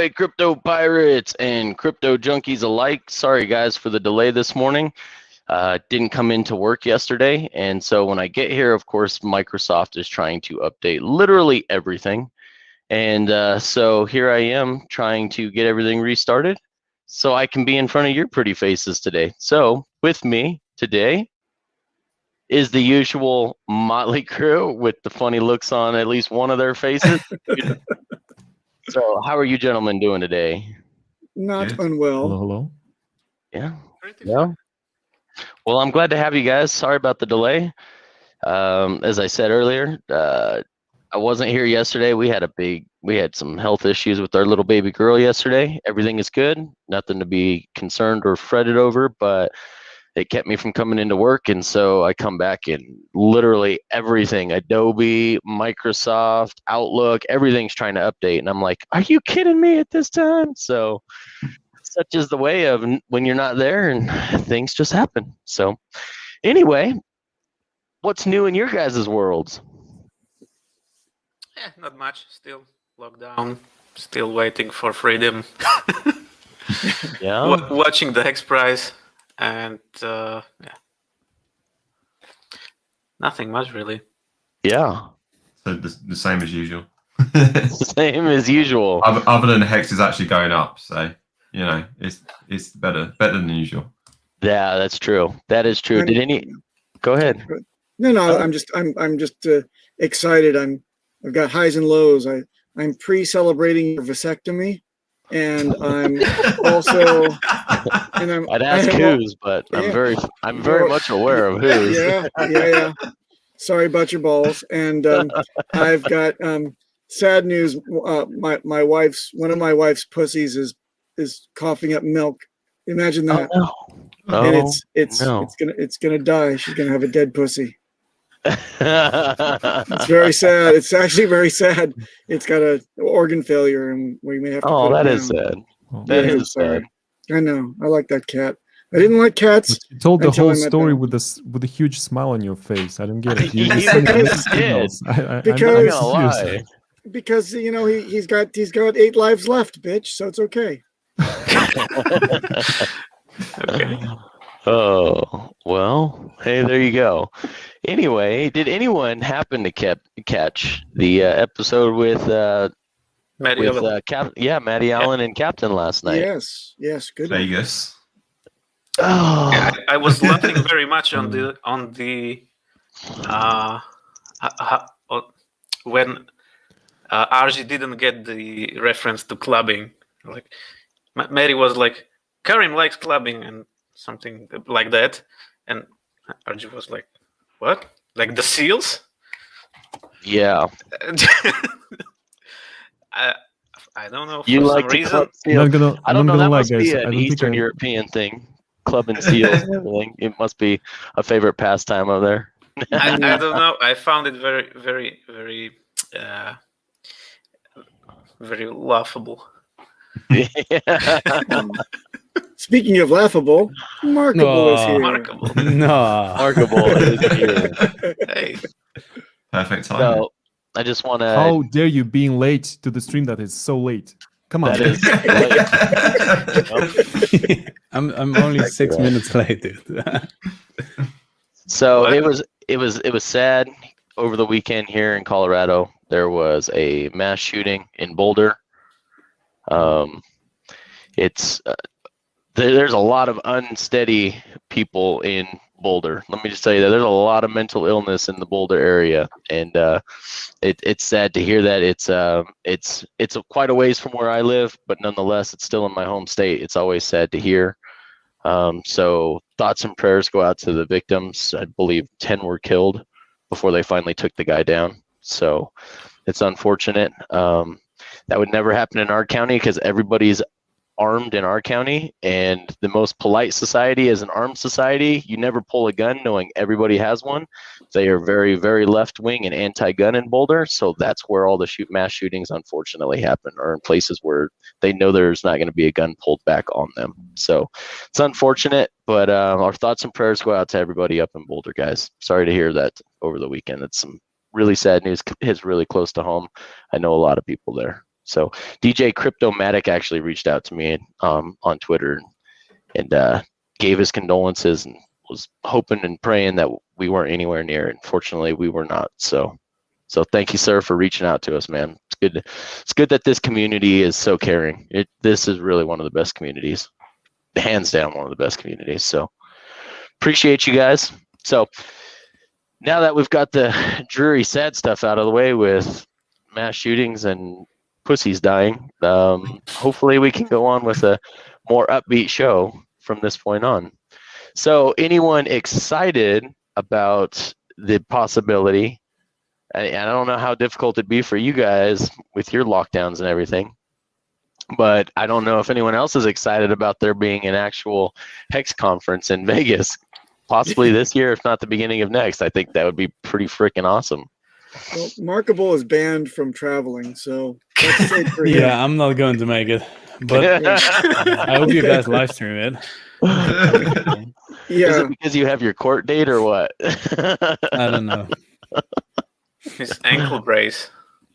Ahoy, crypto pirates and crypto junkies alike. Sorry, guys, for the delay this morning. Didn't come into work yesterday. And so when I get here, of course, Microsoft is trying to update literally everything. And so here I am trying to get everything restarted so I can be in front of your pretty faces today. So with me today is the usual motley crew with the funny looks on at least one of their faces. So how are you gentlemen doing today? Not unwell. Hello. Yeah. Yeah. Well, I'm glad to have you guys. Sorry about the delay. As I said earlier, I wasn't here yesterday. We had some health issues with our little baby girl yesterday. Everything is good. Nothing to be concerned or fretted over, but it kept me from coming into work. And so I come back and literally everything, Adobe, Microsoft, Outlook, everything's trying to update. And I'm like, are you kidding me at this time? So such is the way of when you're not there and things just happen. So anyway, what's new in your guys' worlds? Yeah, not much. Still locked down. Still waiting for freedom. Yeah. Watching the HEX price. And yeah, nothing much really. Yeah. So the same as usual. Same as usual. Other than HEX is actually going up, so you know it's better than usual. Yeah, that's true. That is true. Go ahead? No, I'm just excited. I've got highs and lows. I'm pre-celebrating your vasectomy, and I'm also. I'd ask who's, but I'm very much aware of who's. Yeah. Sorry about your balls. And I've got sad news. One of my wife's pussies is coughing up milk. Imagine that. Oh, no. And it's gonna die. She's gonna have a dead pussy. It's very sad. It's actually very sad. It's got an organ failure, and we may have to. Oh, that is sad. That is sad. I know. I like that cat. I didn't like cats. You told the whole story with a huge smile on your face. I don't get it. You because you know he's got 8 lives left, bitch. So it's okay. Okay. Oh well. Hey, there you go. Anyway, did anyone happen to catch the episode with Maddie Allen. Maddie Allen and Captain last night? Yes, good. Vegas. Oh, yeah, I was laughing very much on the when RG didn't get the reference to clubbing. Like Mary was like, Karim likes clubbing and something like that, and RG was like, what? Like the SEALs? Yeah. I don't know. You for like some the reason. club seal? I don't know. That must be guys. an Eastern European thing. Club and seals. It must be a favorite pastime over there. I don't know. I found it very, very, very, very laughable. Yeah. Speaking of laughable, Markable is here. Markable is here. Hey. Perfect time. So I just want to. How dare you being late to the stream that is so late? Come on. That is I'm only 6 minutes late, dude. So it was sad over the weekend here in Colorado. There was a mass shooting in Boulder. There's a lot of unsteady people in Boulder. Let me just tell you that there's a lot of mental illness in the Boulder area, and it's sad to hear that. It's quite a ways from where I live, but nonetheless, it's still in my home state. It's always sad to hear. So thoughts and prayers go out to the victims. I believe 10 were killed before they finally took the guy down. So it's unfortunate. That would never happen in our county because everybody's armed in our county, and the most polite society is an armed society. You never pull a gun knowing everybody has one. They are very, very left-wing and anti-gun in Boulder, so that's where all the mass shootings unfortunately happen, or in places where they know there's not going to be a gun pulled back on them. So it's unfortunate, but our thoughts and prayers go out to everybody up in Boulder, guys. Sorry to hear that over the weekend. It's some really sad news. It's really close to home. I know a lot of people there. So DJ Cryptomatic actually reached out to me on Twitter and gave his condolences and was hoping and praying that we weren't anywhere near. And fortunately, we were not. So thank you, sir, for reaching out to us, man. It's good. It's good that this community is so caring. This is really one of the best communities, hands down, one of the best communities. So appreciate you guys. So now that we've got the dreary, sad stuff out of the way with mass shootings and pussies dying, hopefully we can go on with a more upbeat show from this point on. So anyone excited about the possibility? I don't know how difficult it'd be for you guys with your lockdowns and everything, but I don't know if anyone else is excited about there being an actual HEX conference in Vegas, possibly this year, if not the beginning of next. I think that would be pretty freaking awesome. Well, Markable is banned from traveling, so that's safe for him. Yeah, I'm not going to make it, but I hope you guys live stream it. Is Yeah, it because you have your court date or what? I don't know. His ankle brace.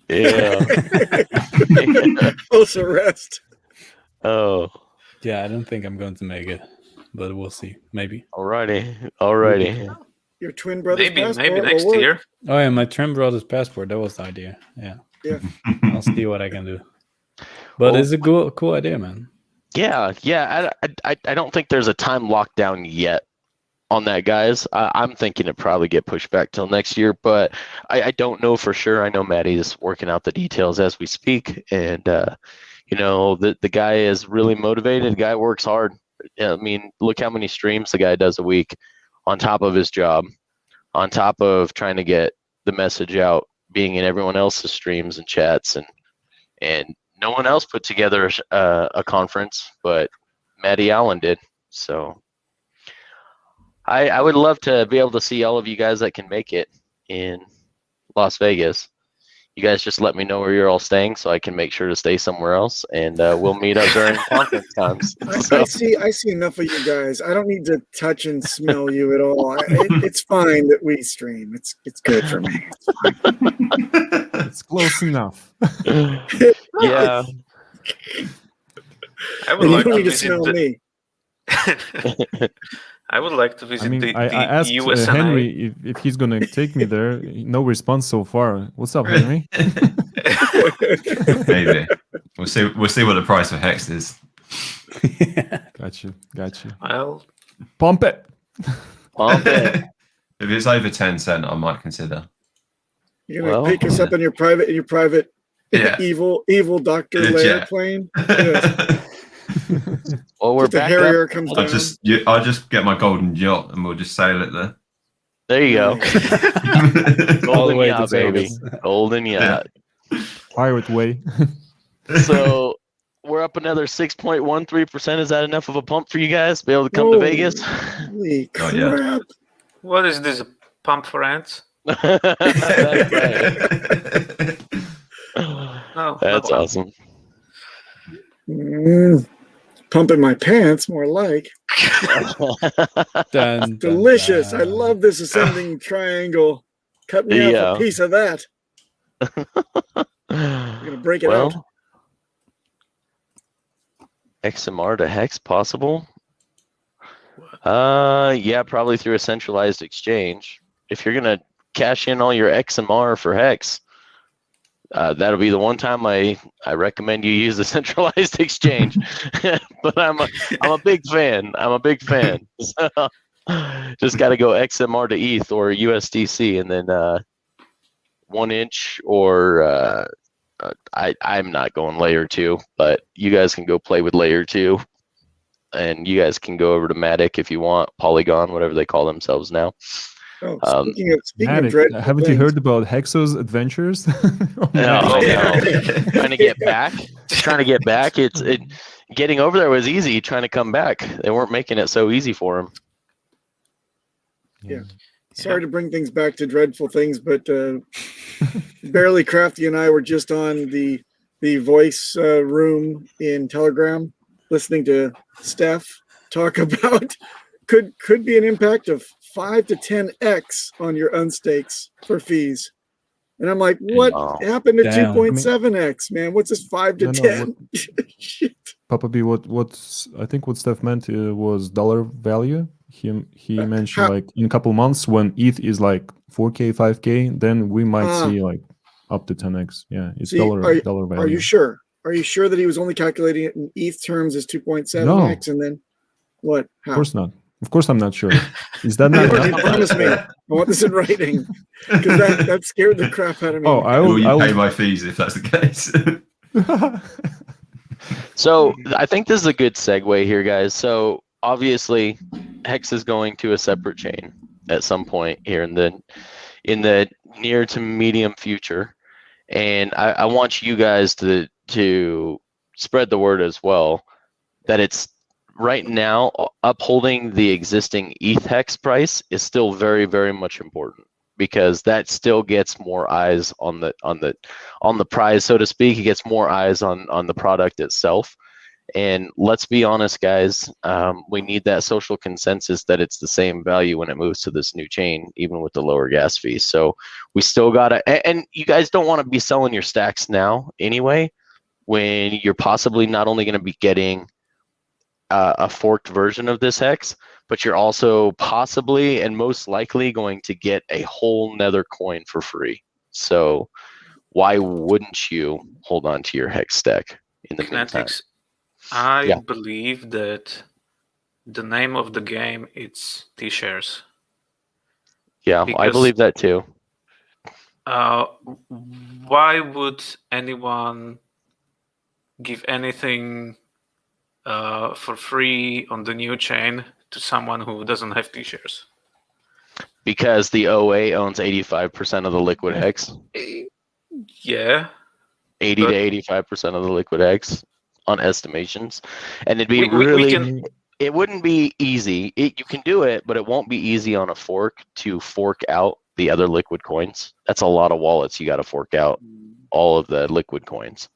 Yeah. close arrest. Oh, Yeah, I don't think I'm going to make it, but we'll see. Maybe. alrighty. Your twin brother's Maybe passport next will work. year. Oh yeah, my twin brother's passport. That was the idea. Yeah. Yeah. I'll see what I can do. But Well, it's a cool idea, man. Yeah. I don't think there's a time lockdown yet on that, guys. I'm thinking it probably get pushed back till next year, but I don't know for sure. I know Maddie's working out the details as we speak, and the guy is really motivated. The guy works hard. I mean, look how many streams the guy does a week on top of his job, on top of trying to get the message out, being in everyone else's streams and chats, and no one else put together a conference, but Maddie Allen did. So I would love to be able to see all of you guys that can make it in Las Vegas. You guys just let me know where you're all staying so I can make sure to stay somewhere else, and we'll meet up during conference times. I see enough of you guys. I don't need to touch and smell you at all. It's fine that we stream. It's good for me. It's close enough. Yeah. I would And you like don't to need to visit smell me. I would like to visit I mean, the I asked USNA. Henry if he's gonna take me there. No response so far. What's up, Henry? Maybe we'll see. We'll see what the price of HEX is. Got you. Well, Pump it. Pump it. If it's over 10 cents, I might consider. You're gonna Well, pick us up in your private Yeah. evil Dr. In a Lair jet. plane. Yeah. Well, we're The back Harrier up. comes I'll down. I'll just get my golden yacht and we'll just sail it there. There you go. All the Golden way yacht, to baby. Vegas. Golden yacht. Pirate way. So we're up another 6.13%. Is that enough of a pump for you guys to be able to come to Whoa. Vegas? Holy Not yet. crap. what is this? A pump for ants? That's No, That's no. awesome. Pumping my pants, more like. Dun, dun, Delicious. I dun. love this ascending triangle. Cut me off Yeah. a piece of that. I'm gonna break it out. Well, XMR to HEX possible? Yeah, probably through a centralized exchange. If you're gonna cash in all your XMR for HEX, that'll be the one time I recommend you use the centralized exchange. But I'm a big fan. So, just got to go XMR to ETH or USDC, and then 1 inch or I'm not going layer 2, but you guys can go play with layer 2, and you guys can go over to Matic if you want, Polygon, whatever they call themselves now. Oh, speaking of Matic, dreadful haven't you things, heard about Hexo's adventures? Oh, no. Trying to get back. It's getting over there was easy. Trying to come back, they weren't making it so easy for him. Yeah. Sorry to bring things back to dreadful things, but Barely Crafty and I were just on the voice room in Telegram, listening to Steph talk about could be an impact of 5 to 10x on your unstakes for fees. And I'm like, what Wow. happened to Damn. 2.7x, man? What's this 5 to No, 10? Shit. Papa B, what I think what Steph meant was dollar value. He mentioned how- like in a couple months when ETH is like 4K, 5K, then we might see like up to 10x. Yeah, it's See, dollar value. Are you sure? Are you sure that he was only calculating it in ETH terms as 2.7x and then what? How? Of course not. Of course I'm not sure. Is that You not enough? promise me. I want this in writing because that scared the crap out of me. Oh, I Will you will. pay my fees if that's the case? So I think this is a good segue here, guys. So obviously, Hex is going to a separate chain at some point here in the near to medium future, and I want you guys to spread the word as well that it's right now upholding the existing ETH Hex price is still very, very much important, because that still gets more eyes on the prize, so to speak. It gets more eyes on the product itself. And let's be honest, guys, we need that social consensus that it's the same value when it moves to this new chain, even with the lower gas fees. So we still gotta, and you guys don't want to be selling your stacks now anyway, when you're possibly not only going to be getting a forked version of this hex, but you're also possibly and most likely going to get a whole nether coin for free. So why wouldn't you hold on to your hex stack in the meantime? KNTX, I Yeah. believe that the name of the game is T-shares. Yeah, I Because- believe that too. Why would anyone give anything for free on the new chain to someone who doesn't have T-shares? Because the OA owns 85% of the liquid hex. Yeah. 80 But- to 85% of the liquid hex on estimations. And it'd be We really, can- it wouldn't be easy. You can do it, but it won't be easy on a fork to fork out the other liquid coins. That's a lot of wallets you got to fork out all of the liquid coins.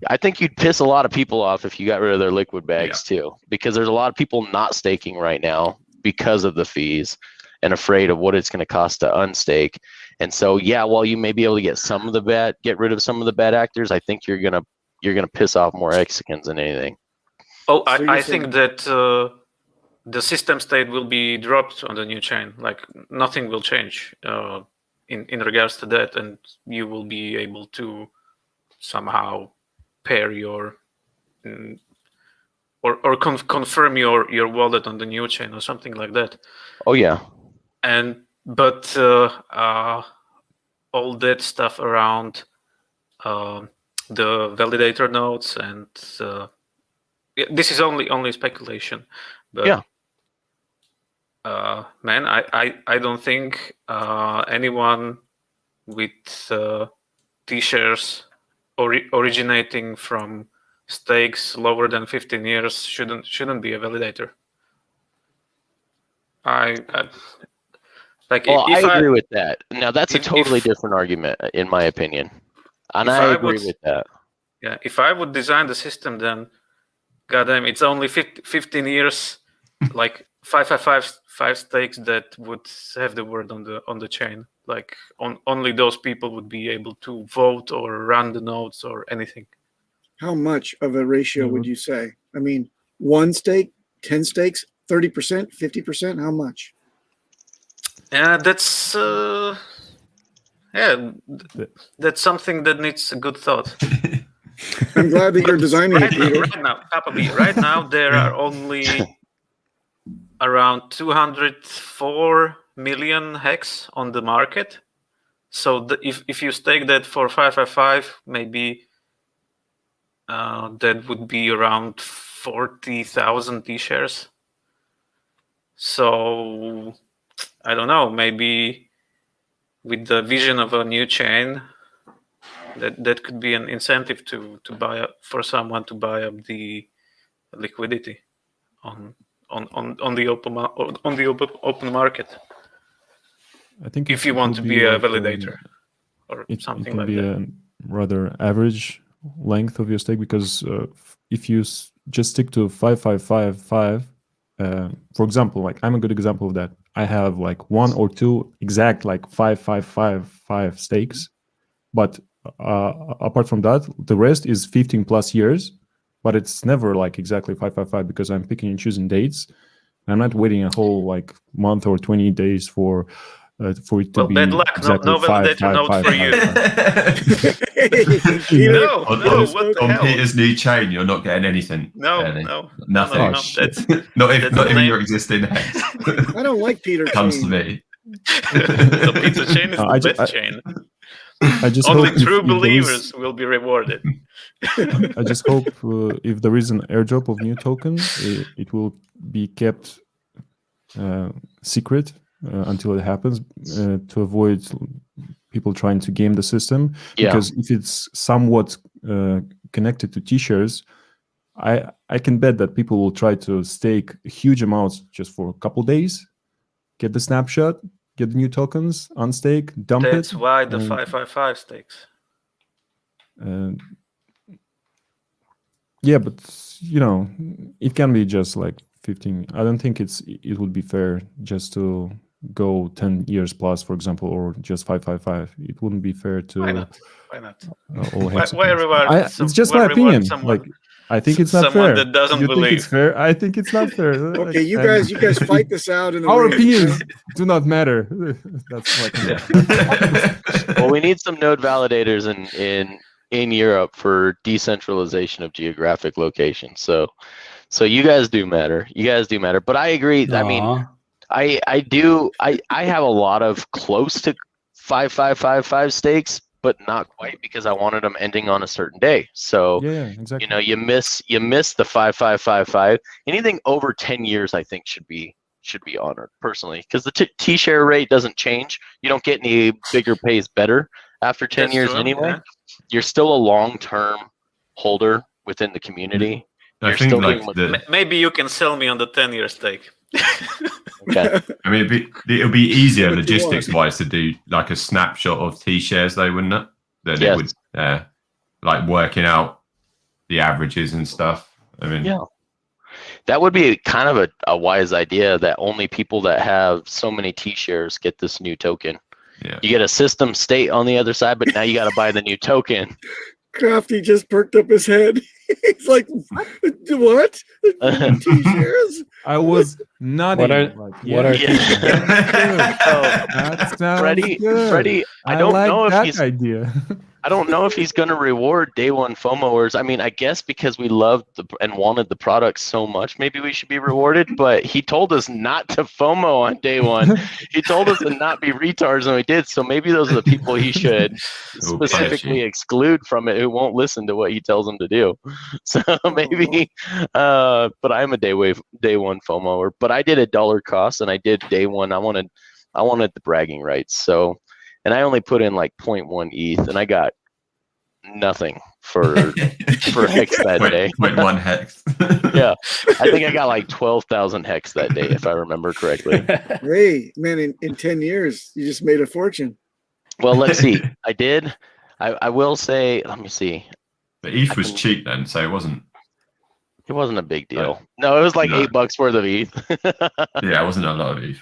I think you'd piss a lot of people off if you got rid of their liquid bags too, because there's a lot of people not staking right now because of the fees and afraid of what it's going to cost to unstake. And so, yeah, while you may be able to get rid of some of the bad actors, I think you're gonna piss off more Mexicans than anything. Oh, So you're I saying- think that the system state will be dropped on the new chain. Like nothing will change in regards to that, and you will be able to somehow pair your or confirm your wallet on the new chain or something like that. Oh yeah. But all that stuff around the validator nodes and this is only speculation, but Yeah. Man, I don't think anyone with T-shares originating from stakes lower than 15 years shouldn't be a validator. I agree with that. Now that's a if- totally different argument, in my opinion, and if I I agree would- with that. Yeah, if I would design the system, then goddamn, it's only 15 years, like 5 stakes that would have the word on the chain. Like only those people would be able to vote or run the nodes or anything. How much of a ratio would you say? I mean, 1 stake, 10 stakes, 30%, 50%? How much? Yeah, that's that's something that needs a good thought. I'm glad that you're designing it, Peter. Right now, there are only around 204 million hex on the market. So if you stake that for 555, maybe that would be around 40,000 T-shares. So I don't know, maybe with the vision of a new chain, that could be an incentive to buy up for someone to buy up the liquidity on the open market. I think If you want to be a validator or it something can like be that. a rather average length of your stake, because if you just stick to 5555 for example, like I'm a good example of that. I have like 1 or 2 exact like 5 stakes, but apart from that, the rest is 15 plus years, but it's never like exactly 5 because I'm picking and choosing dates. I'm not waiting a whole like month or 20 days for it to be bad luck. exactly No validator note for you. No, what the on hell? Peter's new chain, you're not getting anything. No, Ellie. no, Nothing. no, that's not that's even the your existing hex. I don't like Peter. Comes to Chain. me. so pizza chain is the best chain. I just Only hope if true there is- believers will be rewarded. I just hope if there is an airdrop of new token, it will be kept secret until it happens to avoid people trying to game the system. Yeah. Because if it's somewhat connected to T-shares, I can bet that people will try to stake huge amounts just for a couple days, get the snapshot, get the new tokens, unstake, dump it. That's why the and- 555 stakes. Yeah, but you know, it can be just like 15. I don't think it would be fair just to go 10 years plus, for example, or just 555. It wouldn't be fair to Why not? Why not? all Why, hex why accounts. reward? It's just why my reward opinion. someone? Like, I think it's not Someone fair. that doesn't You think it's believe. fair? I think it's not fair. Okay, you And guys fight this out in the our ring, opinions okay? do not matter. That's like Well, we need some node validators in Europe for decentralization of geographic location. So you guys do matter. You guys do matter. But I agree. I mean, Aw. I have a lot of close to 5555 stakes, but not quite because I wanted them ending on a certain day. So yeah, exactly. you know, you miss the 5555. Anything over 10 years, I think should be honored personally, because the T-share rate doesn't change. You don't get any bigger pays better after 10 That's years true, anyway. yeah. You're still a long-term holder within the community. I You're think still like being the. Maybe you can sell me on the 10-year stake. Okay. I mean, it'll be easier What do you want? logistics-wise to do like a snapshot of T-shares, though, wouldn't it? Then Yes. it would, like working out the averages and stuff. I mean, Yeah. That would be kind of a wise idea, that only people that have so many T-shares get this new token. Yeah. You get a system state on the other side, but now you got to buy the new token. Crafty just perked up his head. He's like, what? T-shares? I was nodding. What are like, what are that sounds Freddie, good. Freddie, I don't like know if that he's idea. I don't know if he's going to reward day one FOMOers. I mean, I guess because we loved and wanted the product so much, maybe we should be rewarded. But he told us not to FOMO on day one. He told us to not be retards, and we did. So maybe those are the people he should specifically exclude from it, who won't listen to what he tells them to do. So maybe, but I'm a day one FOMOer. But I did a dollar cost, and I did day one. I wanted the bragging rights. So. And I only put in like 0.1 ETH, and I got nothing for HEX that day. 0.1 hex. Yeah, I think I got like 12,000 HEX that day, if I remember correctly. Hey, man, in 10 years, you just made a fortune. Well, let's see. I did. I will say. Let me see. But ETH was cheap then, so it wasn't. It wasn't a big deal. No, it was like No. $8 worth of ETH. Yeah, it wasn't a lot of ETH.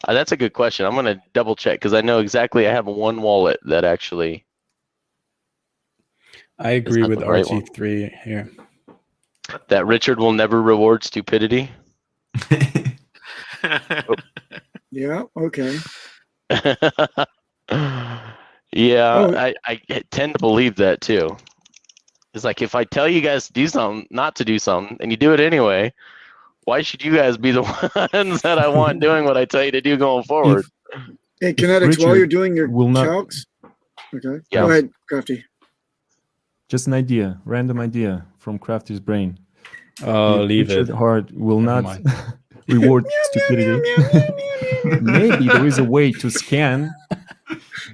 That's a good question. I'm gonna double check because I know exactly. I have one wallet that actually. I agree not with the right one. RG3 here. That Richard will never reward stupidity. Yeah, okay. Yeah, Oh. I tend to believe that too. It's like if I tell you guys to do something, not to do something, and you do it anyway, why should you guys be the ones that I want doing what I tell you to do going forward? Hey, Kinetics, while Richard you're doing your will not- calcs. Okay. Yeah. Go ahead, Crafty. Just an idea, random idea from Crafty's brain. Oh, If leave Richard it. Hart will Never not mind. reward stupidity. Maybe there is a way to scan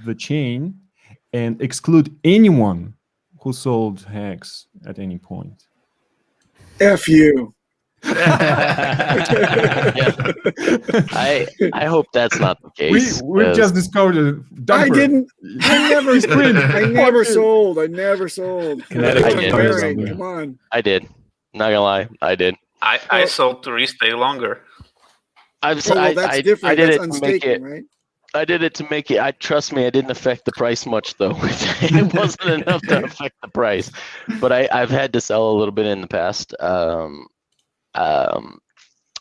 the chain and exclude anyone who sold HEX at any point. F you. Yeah. I hope that's not the case. We 'cause- just discovered a dumper. I didn't. I never. Screen. I never sold. I never sold. Kinetic I did. Comparing, come on. I did. Not gonna lie, I did. I sold to stay longer. I've Oh, well, that's different. I did That's it to make it. unstaking, right? I did it to make it. Trust me, I didn't affect the price much though. It wasn't enough to affect the price, but I've had to sell a little bit in the past.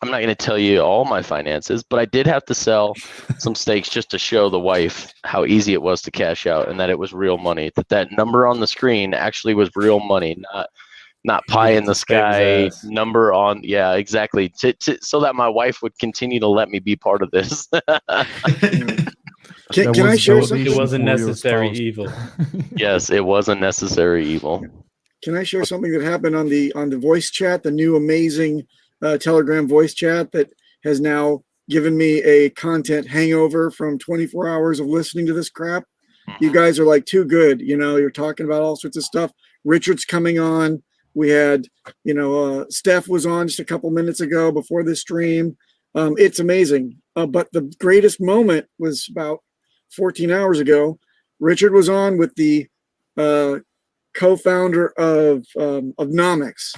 I'm not going to tell you all my finances, but I did have to sell some stakes just to show the wife how easy it was to cash out and that it was real money. That number on the screen actually was real money, not pie in the sky number on. Yeah, exactly. So that my wife would continue to let me be part of this. Can I share something? It was a necessary evil. Yes, it was a necessary evil. Can I share something that happened on the voice chat, the new amazing Telegram voice chat that has now given me a content hangover from 24 hours of listening to this crap? You guys are like too good. You know, you're talking about all sorts of stuff. Richard's coming on. We had, Steph was on just a couple minutes ago before this stream. It's amazing. But the greatest moment was about 14 hours ago. Richard was on with the co-founder of Nomics.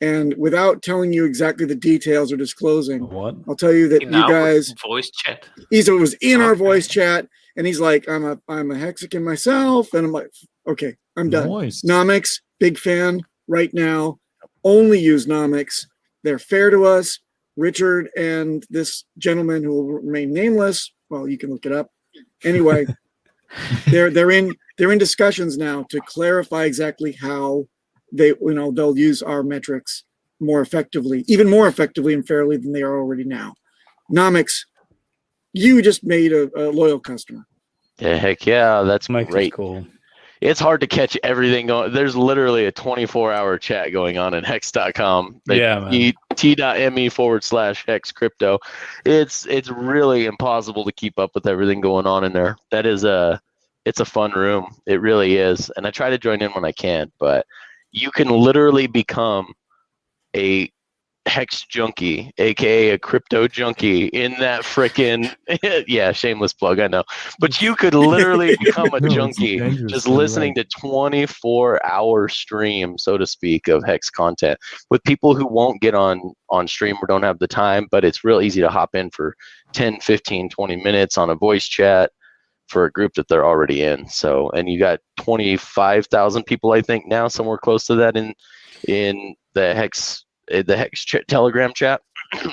And without telling you exactly the details or disclosing, I'll tell you that you guys voice chat. It was in our voice chat, and he's like, I'm a Hexican myself, and I'm like, okay, I'm done. Nice. Nomics, big fan right now. Only use Nomics. They're fair to us. Richard and this gentleman who will remain nameless. Well, you can look it up. Anyway, they're in discussions now to clarify exactly how they'll use our metrics more effectively, even more effectively and fairly than they are already now. Nomics, you just made a loyal customer. Yeah, heck yeah, that's great. Cool. It's hard to catch everything going. There's literally a 24-hour chat going on at hex.com. T.me/hex crypto. It's really impossible to keep up with everything going on in there. It's a fun room. It really is. And I try to join in when I can, but you can literally become a hex junkie, aka a crypto junkie, in that frickin' shameless plug, I know. But you could literally become a junkie just listening to 24-hour stream, so to speak, of hex content with people who won't get on stream or don't have the time, but it's real easy to hop in for 10, 15, 20 minutes on a voice chat for a group that they're already in. So, and you got 25,000 people, I think now, somewhere close to that in the hex Telegram chat.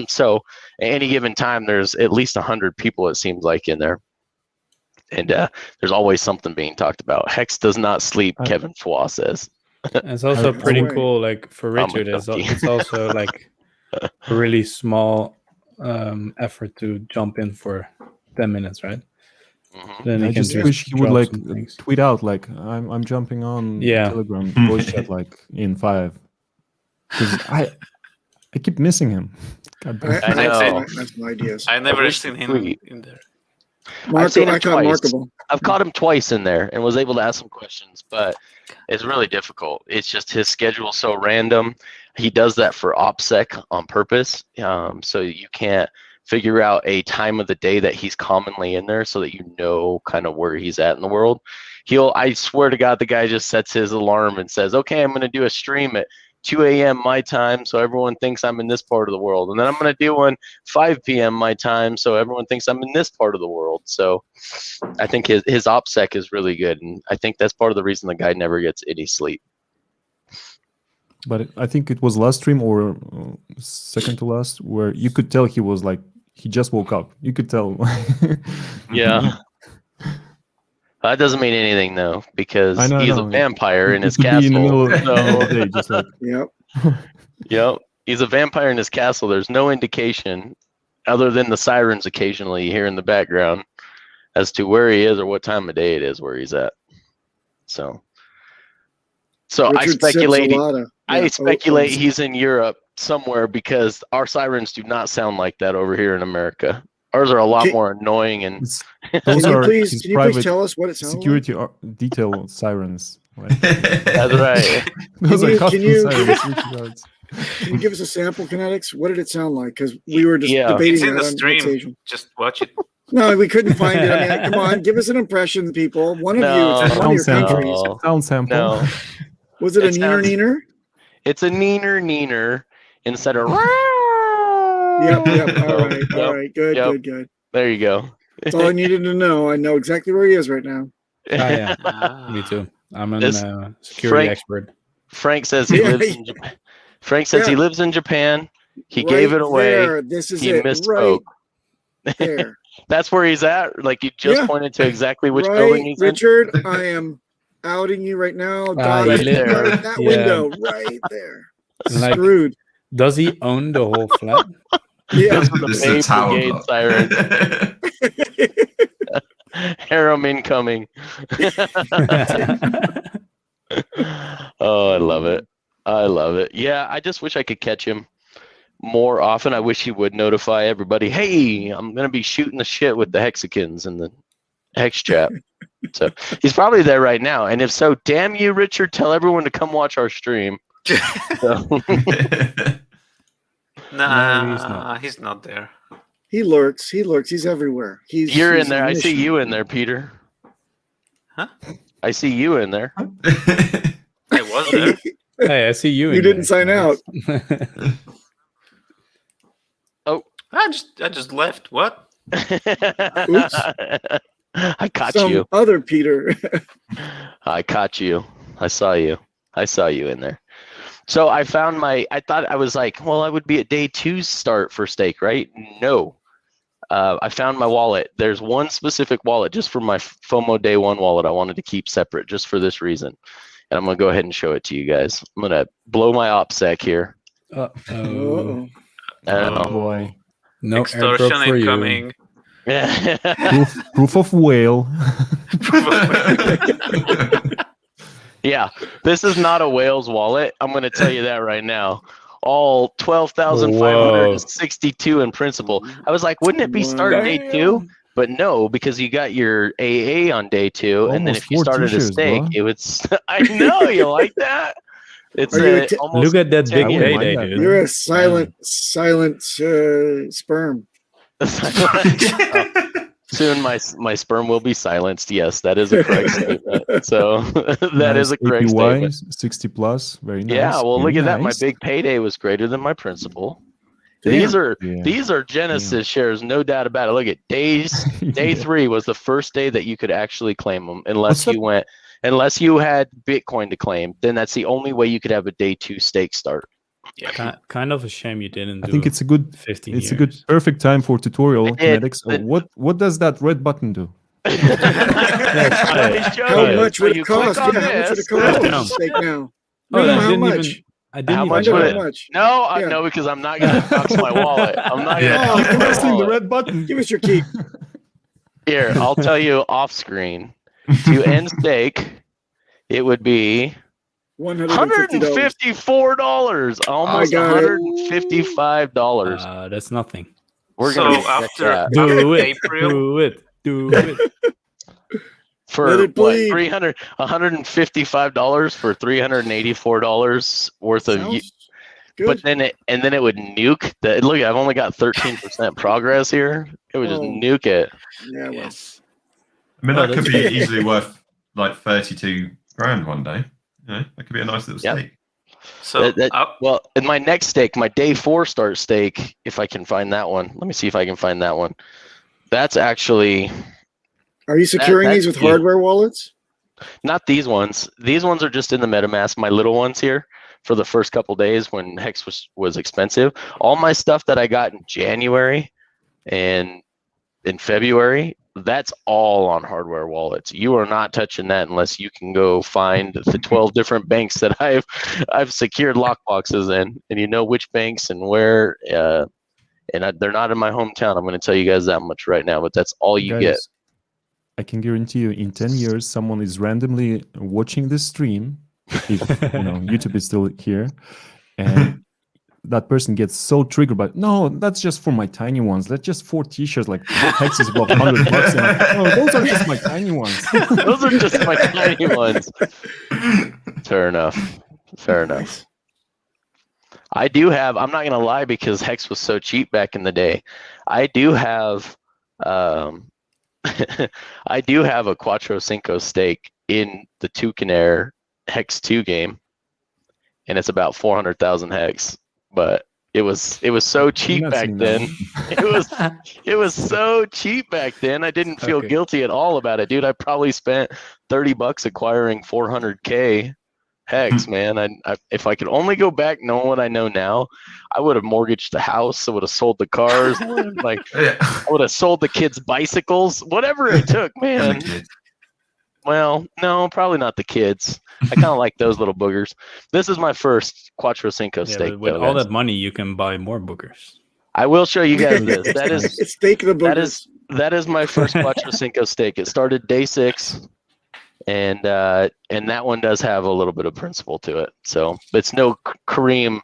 So at any given time, there's at least 100 people, it seems like, in there. And there's always something being talked about. Hex does not sleep, Kevin Fwa says. It's also pretty cool, like for Richard, it's also like a really small effort to jump in for 10 minutes, right? Mm-hmm. Then I just wish he would like tweet out like I'm jumping on Telegram voice chat like in 5. Because I keep missing him. God damn. I know. That's my ideas. I never seen him in there. I've caught him twice in there and was able to ask some questions, but it's really difficult. It's just his schedule is so random. He does that for opsec on purpose, so you can't figure out a time of the day that he's commonly in there so that you know kind of where he's at in the world. I swear to God, the guy just sets his alarm and says, okay, I'm going to do a stream at 2 a.m. my time so everyone thinks I'm in this part of the world. And then I'm going to do one 5 p.m. my time so everyone thinks I'm in this part of the world. So I think his OPSEC is really good. And I think that's part of the reason the guy never gets any sleep. But I think it was last stream or second to last where you could tell he was like, he just woke up. You could tell. Yeah. That doesn't mean anything though, because he's a vampire in his castle. In the middle of the day, just like, Yep. He's a vampire in his castle. There's no indication other than the sirens occasionally you hear in the background as to where he is or what time of day it is where he's at. So I speculate he's in Europe somewhere because our sirens do not sound like that over here in America. Ours are a lot more annoying, and can you please tell us what it sounds security like? Detail sirens. Like. That's right. Can you give us a sample, KNTX? What did it sound like? Because we were just debating it's in the stream. Just watch it. No, we couldn't find it. I mean, come on, give us an impression, people. One of you, it's one of your countries. Sound sample. No. Was it a neener? It's a neener instead of. Yep. All right. Yep, All right. Good. yep. Good. There you go. That's all I needed to know. I know exactly where he is right now. Yeah, Ah. me too. I'm a This- security Frank- expert. Frank says he lives in Japan. Frank says he lives in Japan. He gave it away. There. This is He it. misspoke. Right there. That's where he's at. Like you just Yeah. pointed to exactly which right, building he's Richard. I am outing you right now. Ah, Dottie, he lives- right, that yeah. window right there. Like- Screwed. Does he own the whole flat? Yeah. Those are the This is Bay a tower Brigade block. sirens. Harem incoming. Oh, I love it. I love it. Yeah, I just wish I could catch him more often. I wish he would notify everybody, hey, I'm going to be shooting the shit with the Hexicans in the Hex chat. So he's probably there right now. And if so, damn you, Richard, tell everyone to come watch our stream. So, Nah, he's not there. He lurks. He's everywhere. you're he's in there. a I see mission. you in there, Peter. Huh? I see you in there. I was there. Hey, I see you. You in didn't there. sign out. I just left. What? Oops. I caught Some you. other Peter. I caught you. I saw you. I saw you in there. So I found I thought I was like, well, I would be at day 2 start for stake, right? No. I found my wallet. There's one specific wallet just for my FOMO day 1 wallet I wanted to keep separate just for this reason. And I'm going to go ahead and show it to you guys. I'm going to blow my opsec here. Uh-oh. Uh-oh. I don't know. Boy. No Extortion airdrop for incoming. Proof of whale. Yeah, this is not a Wales wallet. I'm going to tell you that right now. All 12,562 in principal. I was like, wouldn't it be start Wow. day 2? But no, because you got your AA on day 2, and then Almost if you 4 started a t-shirts, stake, bro. it would. I know you like that. It's Are you a, a t- almost. Look at that big I wouldn't mind payday, that, dude. You're a silent sperm. Soon my sperm will be silenced. Yes, that is a correct statement. So that is a correct APY, statement. 60 plus. Very nice. Yeah, well, look very at that. My nice. big payday was greater than my principal. Damn. These are Genesis shares, no doubt about it. Look at day 3 was the first day that you could actually claim them, unless you had Bitcoin to claim. Then that's the only way you could have a day 2 stake start. Yeah. Kind of a shame you didn't. I think it's a good 15 it's years. a good perfect time for tutorial I did. KNTX. So what does that red button do? How Oh, much would You it cost? click on Yeah, how much would this. it cost Damn. to stake now? Oh, No, I how didn't much? even. I didn't How even much Find would out it- how much. No, Yeah. no, because I'm not going to box my wallet. I'm not going to Yeah. Oh, box come my on. Pressing the wallet. red button. Give us your key. Here, I'll tell you off screen. To end stake, it would be $150. $154, almost got it. $155. That's nothing. We're So gonna respect after that. Do it. April, Do it. For Let it what, bleed. $155 for $384 worth of. Sounds But good. then it would nuke the. Look, I've only got 13% progress here. It would just Oh. nuke it. Yeah, well. yes. I mean, Oh, that could that's be good. easily worth like 32 grand one day. You know, that could be a nice little Yep. stake. So Well, in my next stake, my day 4 start stake, if I can find that one. Let me see if I can find that one. That's actually Are you securing these with that's- hardware wallets? not these ones. These ones are just in the MetaMask, my little ones here for the first couple days when Hex was expensive. All my stuff that I got in January and in February, that's all on hardware wallets. You are not touching that unless you can go find the 12 different banks that I've secured lockboxes in, and you know which banks and where. They're not in my hometown. I'm going to tell you guys that much right now, but that's all you Guys, get. I can guarantee you, in 10 years, someone is randomly watching this stream. If YouTube is still here, and that person gets so triggered by, no, that's just for my tiny ones. That's just 4 t-shirts. Like Hex is about $100. And like, no, those are just my tiny ones. Those are just my tiny ones. Fair enough. I do have, I'm not going to lie because Hex was so cheap back in the day. I do have I do have a Quattro Cinco stake in the Toucan Air Hex 2 game. and it's about 400,000 hex. But it was so cheap not back seeing then. that It was so cheap back then. I didn't feel Okay. guilty at all about it, dude. I probably spent $30 acquiring 400K hex, man. If I could only go back knowing what I know now, I would have mortgaged the house. I would have sold the cars. Like Yeah. I would have sold the kids' bicycles, whatever it took, And man. the kids. Well, no, probably not the kids. I kind of like those little boogers. This is my first Quattro Cinco Yeah, steak. but with though, all guys. that money, you can buy more bookers. I will show you guys this. That is It's steak of the that boogers. that is my first Quattro Cinco steak. It started day 6, and that one does have a little bit of principle to it. So it's no Kareem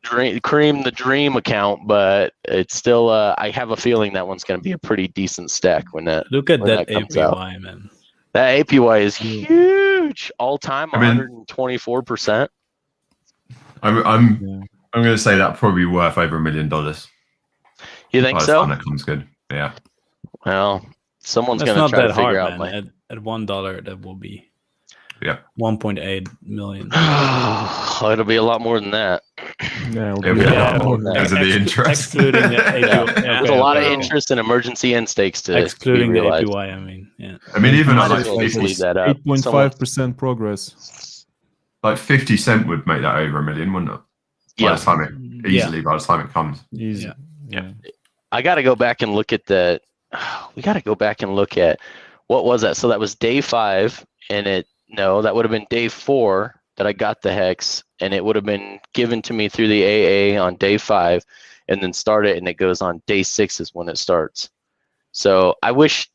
the Dream account, but it's still. I have a feeling that one's going to be a pretty decent stack when that. Look at when that that comes out. APY, man. That APY is huge, all time, I mean- 124%. I'm going to say that probably worth over $1 million. You think By the so? time that comes good. Yeah. Well, someone's That's going to not try to that figure hard, out man. At $1, that will be Yeah. 1.8 million. It'll be a lot more than that. Yeah, it'll It'll be be a a lot lot more more than because that. of the interest. Excluding the APY. There's a lot of okay. interest in emergency end stakes to Excluding be the realized. APY, I mean, yeah. I mean, even Might at like as well just 50, leave that up. 8.5% progress. like 50 cent would make that over $1 million, wouldn't it? By Yeah, the time it Yeah. easily by the time it comes. Easy. Yeah. Yeah. I got to go back and look at that. We got to go back and look at what was that. So that was day 5, and that would have been day 4 that I got the hex, and it would have been given to me through the AA on day 5, and then started, and it goes on day 6 is when it starts. So I wish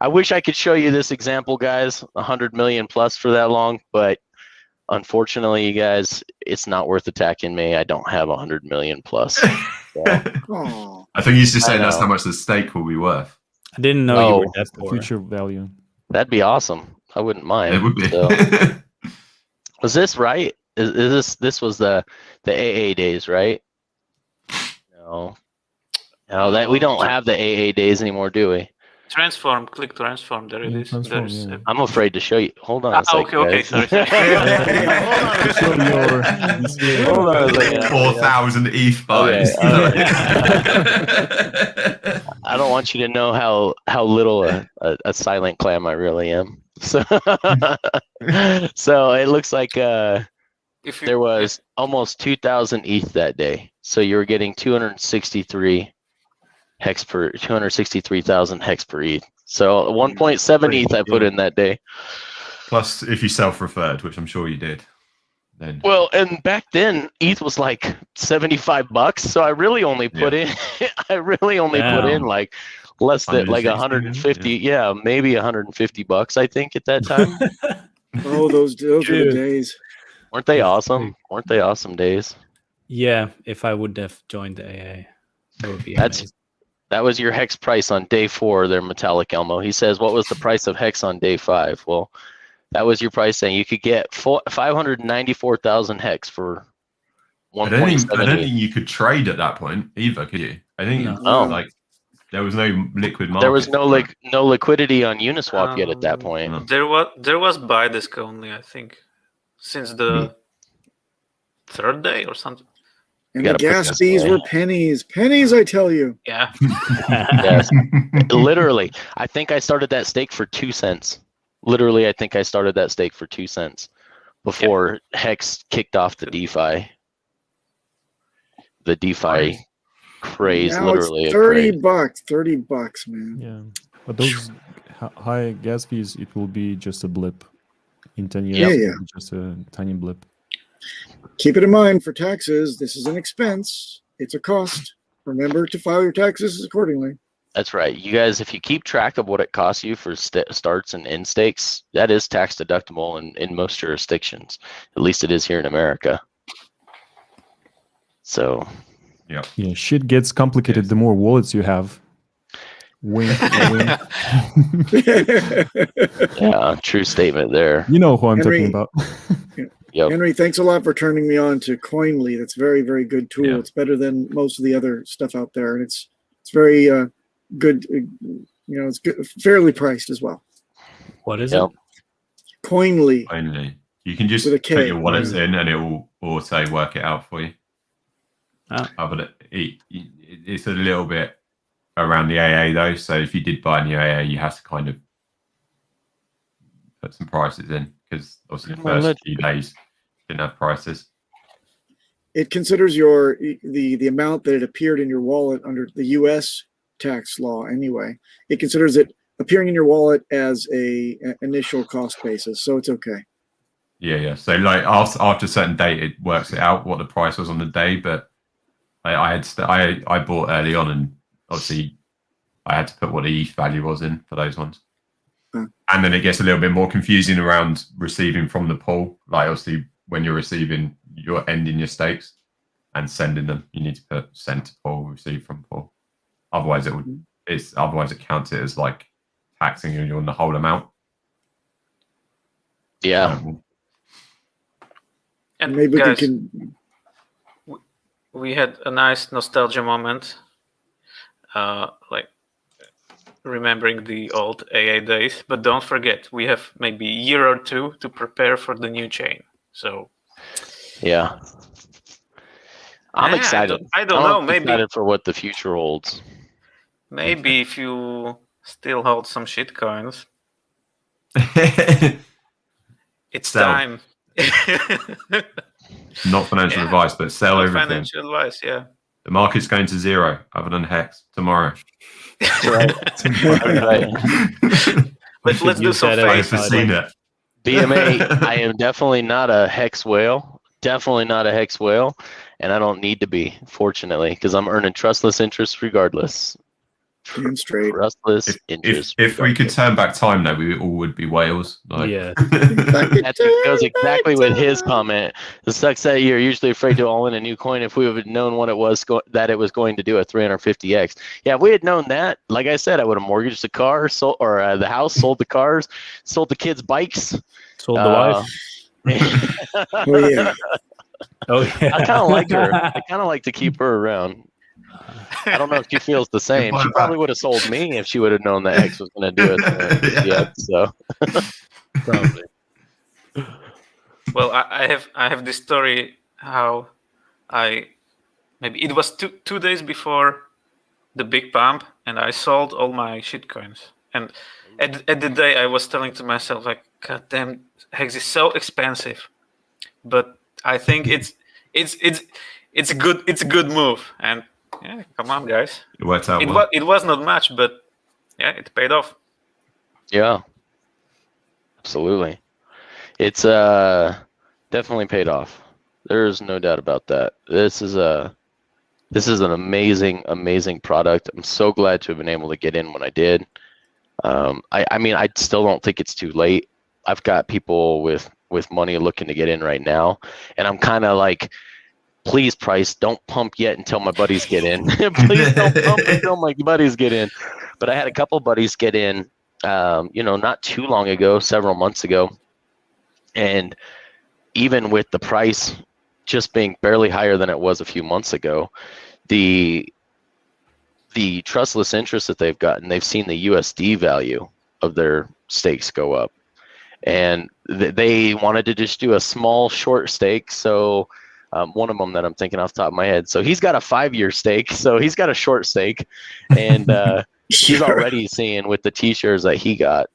I could show you this example, guys, 100 million plus for that long, but unfortunately, you guys, it's not worth attacking me. I don't have 100 million plus. So. Oh, I think he's just I saying that's know. how much the stake will be worth. I didn't know you Oh, were that The poor. future value. That'd be awesome. I wouldn't mind. It would be. So, was this right? Is this was the AA days, right? No, that we don't have the AA days anymore, do we? Transform. Click transform. There it Yeah, is. transform, There's. yeah. I'm afraid to show you. Hold on a second. Okay. guys. Sorry. Show your Hold on a second. 4,000 ETH buys. I don't want you to know how little a silent clam I really am. So, so it looks like If you, there was almost 2,000 ETH that day. So you were getting 263,000 hex per ETH. So 1.7 ETH I put in that day. Plus, if you self-referred, which I'm sure you did, then Well, and back then ETH was like $75, so I really only put in put in like less than like 150, yeah, maybe $150 I think at that time. oh, those were the days. Weren't they awesome? Weren't they awesome days? Yeah, if I would have joined the AA, that would be That's amazing. That was your hex price on day 4 there, Metallic Elmo. He says, what was the price of hex on day 5? Well, that was your price saying you could get 594,000 hex for I don't 1.7 think you could trade at that point either, could you? I think No. like there was no liquid market. There was no liquidity on Uniswap yet at that point. No. there was buy disc only, I think, since the 3rd day or something. And You the gotta put gas this fees away. were pennies. Pennies, I tell you. Yeah. Yes. Literally, I think I started that stake for 2 cents. Literally, I think I started that stake for 2 cents before Hex kicked off the DeFi. The DeFi craze, Now literally it's a $30, craze. $30, man. Yeah, but those high gas fees, it will be just a blip. In 10 years, Yeah, it yeah. will be just a tiny blip. Keep it in mind for taxes. This is an expense. It's a cost. Remember to file your taxes accordingly. That's right. You guys, if you keep track of what it costs you for starts and end stakes, that is tax deductible in most jurisdictions. At least it is here in America. So, Yeah, shit gets complicated the more wallets you have. Wink, wink. yeah, true statement there. You know who I'm Henry- talking about. Yep. Henry, thanks a lot for turning me on to Coinly. That's a very, very good tool. Yeah. It's better than most of the other stuff out there, and it's very good. It's good, fairly priced as well. What is Yep. it? Coinly. Only. You can just With a put K. your wallets in, and it will auto work it out for you. Ah. But it's a little bit around the AA though. So if you did buy a new AA, you have to kind of put some prices in because obviously the first few days didn't have prices. It considers the amount that it appeared in your wallet under the U.S. tax law anyway. It considers it appearing in your wallet as a initial cost basis, so it's okay. Yeah. So like after a certain date, it works it out what the price was on the day. But I bought early on, and obviously I had to put what the ETH value was in for those ones. And then it gets a little bit more confusing around receiving from the pool. Like obviously when you're receiving, you're ending your stakes and sending them. You need to put send to pool, receive from pool. Otherwise it counts it as like taxing you on the whole amount. Yeah. And maybe guys, we can. We had a nice nostalgia moment, like remembering the old AA days. But don't forget, we have maybe a year or two to prepare for the new chain. So yeah, I'm excited. I don't know. Maybe excited for what the future holds. Maybe if you still hold some shit coins, it's Sell. time. Not financial advice, but sell everything. Financial advice, yeah. The market's going to zero, other than HEX tomorrow. Right. Let's do some I've face. seen it. BMA, I am definitely not a HEX whale. Definitely not a HEX whale, and I don't need to be, fortunately, because I'm earning trustless interest regardless. Damn straight. Trustless interest. If we could turn back time, though, we all would be whales. Like. Yeah. That goes exactly with his comment. The sucks that you're usually afraid to all in a new coin. If we had known what it was that it was going to do a 350x. Yeah, if we had known that, like I said, I would have mortgaged the car, sold the house, sold the cars, sold the kids' bikes, Sold the wife. Oh yeah. Oh yeah. I kind of like her. I kind of like to keep her around. I don't know if she feels the same. She probably would have sold me if she would have known that X was going to do it. Yeah, so Probably. Well, I have this story how maybe it was two days before the big pump, and I sold all my shitcoins. And at the day, I was telling to myself like, God damn, HEX is so expensive, but I think it's a good move. And yeah, come on, guys. It worked out It was not much, but yeah, it paid off. yeah, absolutely. It's definitely paid off. There's no doubt about that. This is an amazing product. I'm so glad to have been able to get in when I did. I mean, I still don't think it's too late. I've got people with money looking to get in right now, and I'm kind of like, please, price, don't pump yet until my buddies get in. Please don't pump until my buddies get in. But I had a couple buddies get in, not too long ago, several months ago, and even with the price just being barely higher than it was a few months ago, the trustless interest that they've gotten, they've seen the USD value of their stakes go up, and they wanted to just do a small short stake. So one of them that I'm thinking off the top of my head, so he's got a 5-year stake, so he's got a short stake, and he's already seeing with the t-shirts that he got,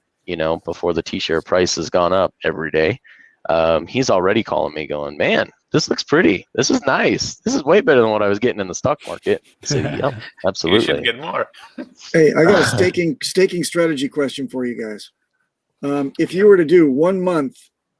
before the t-shirt price has gone up every day, he's already calling me going, man, this looks pretty. This is nice. This is way better than what I was getting in the stock market. So, yeah, absolutely. You should get more. Hey, I got a staking strategy question for you guys. If you were to do 1 month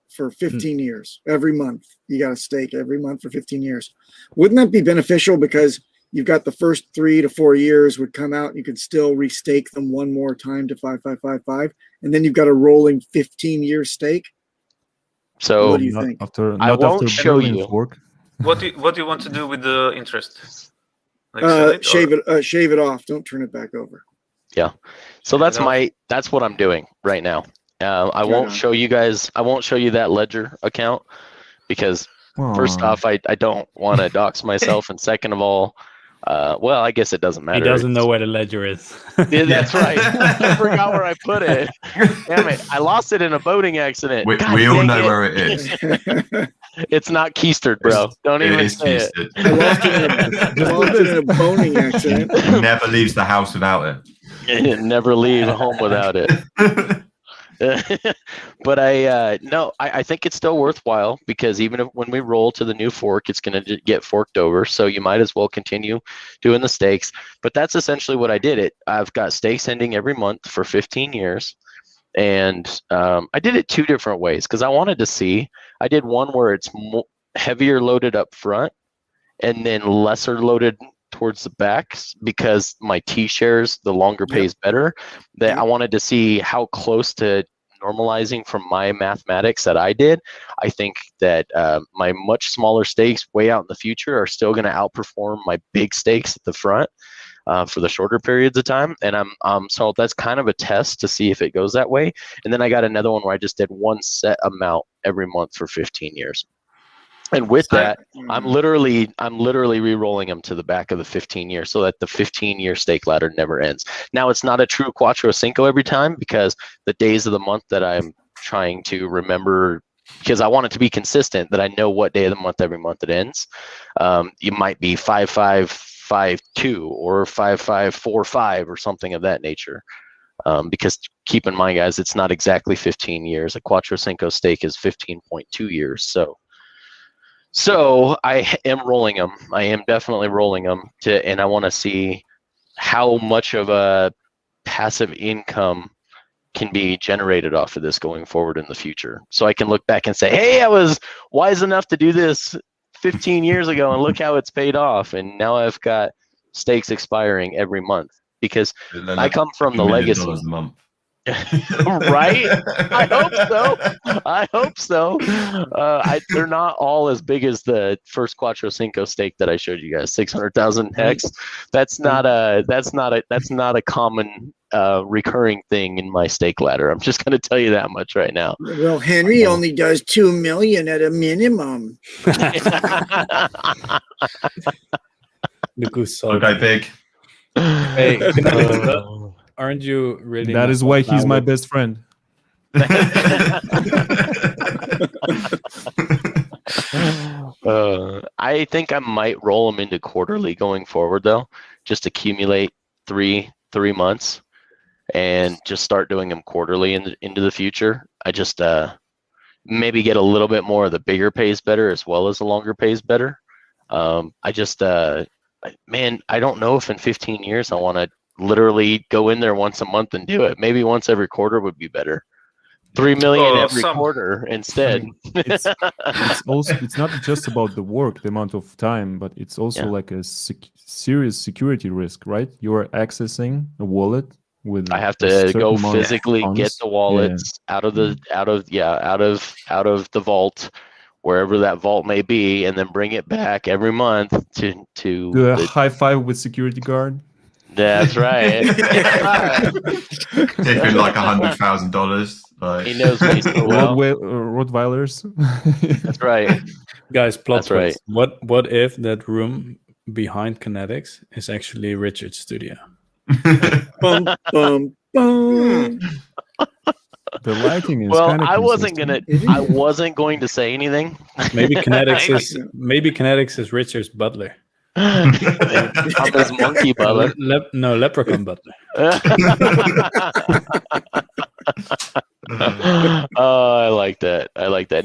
for 15 years, every month, you got to stake every month for 15 years. Wouldn't that be beneficial because you've got the first 3 to 4 years would come out and you could still restake them one more time to 5555, and then you've got a rolling 15-year stake? So what do you think? I won't show you. What do you want to do with the interest? Like shave it off. Don't turn it back over. Yeah. So that's what I'm doing right now. I won't show you guys. I won't show you that Ledger account because first off, I don't want to dox myself, and second of all, Well, I guess it doesn't matter. He doesn't know where the ledger is. Yeah, that's right. I forgot where I put it. Damn it! I lost it in a boating accident. We all dang know it. where it is. It's not keistered, bro. Don't even say it. I lost it in a boning accident. It never leaves the house without It never leave home without it. it. But I think it's still worthwhile because even when we roll to the new fork, it's going to get forked over. So you might as well continue doing the stakes. But that's essentially what I did. I've got stakes ending every month for 15 years. And I did it 2 different ways because I wanted to see. I did one where it's heavier loaded up front and then lesser loaded towards the back because my T shares, the longer pays better. That I wanted to see how close to normalizing from my mathematics that I did. I think that my much smaller stakes way out in the future are still going to outperform my big stakes at the front for the shorter periods of time. And so that's kind of a test to see if it goes that way. And then I got another one where I just did one set amount every month for 15 years. And with that, I'm literally re-rolling them to the back of the 15 years so that the 15-year stake ladder never ends. Now, it's not a true Quattro Cinco every time because the days of the month that I'm trying to remember, because I want it to be consistent, that I know what day of the month every month it ends. You might be 5552 or 5545 or something of that nature. Because keep in mind, guys, it's not exactly 15 years. A Quattro Cinco stake is 15.2 years. So I am rolling them. I am definitely rolling them and I want to see how much of a passive income can be generated off of this going forward in the future. So I can look back and say, hey, I was wise enough to do this 15 years ago and look how it's paid off. And now I've got stakes expiring every month because I come from the legacy. $1 million a month. Right? I hope so. They're not all as big as the first Quattro Cinco stake that I showed you guys, 600,000 hex. That's not a common recurring thing in my stake ladder. I'm just going to tell you that much right now. Well, Henry only does 2 million at a minimum. Look who's so Okay, big. Hey, aren't you really? That is why he's my best friend. I think I might roll them into quarterly going forward, though. Just accumulate three months and just start doing them quarterly into the future. I just maybe get a little bit more of the bigger pays better as well as the longer pays better. Man, I don't know if in 15 years I want to literally go in there once a month and do it. Maybe once every quarter would be better. 3 million every quarter instead. It's not just about the work, the amount of time, but it's also like a serious security risk, right? You're accessing a wallet with. I have to go physically get the wallets out of the vault, wherever that vault may be, and then bring it back every month to do a high five with security guard. That's right. Taking like $100,000. Like. He knows me so well. Rottweilers. That's right. Guys, plot That's right. What if that room behind KNTX is actually Richard's studio? Bum, bum, bum. The lighting is I wasn't going to say anything. Maybe KNTX is Richard's butler. I'm his monkey butler. Leprechaun butler. Oh, I like that.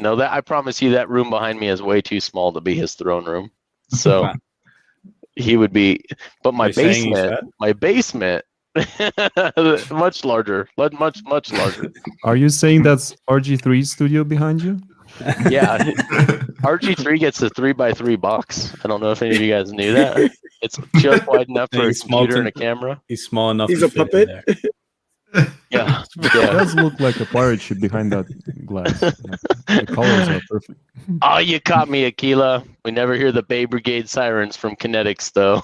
No, I promise you that room behind me is way too small to be his throne room. So he would be, but my basement, much larger, much larger. Are you saying that's RG3's studio behind you? Yeah, RG3 gets a 3x3 box. I don't know if any of you guys knew that. It's just wide enough for a computer and a camera. He's small enough. He's a puppet. Yeah. It does look like a pirate ship behind that glass. The colors are perfect. Oh, you caught me, Aquila. We never hear the Bay Brigade sirens from KNTX, though.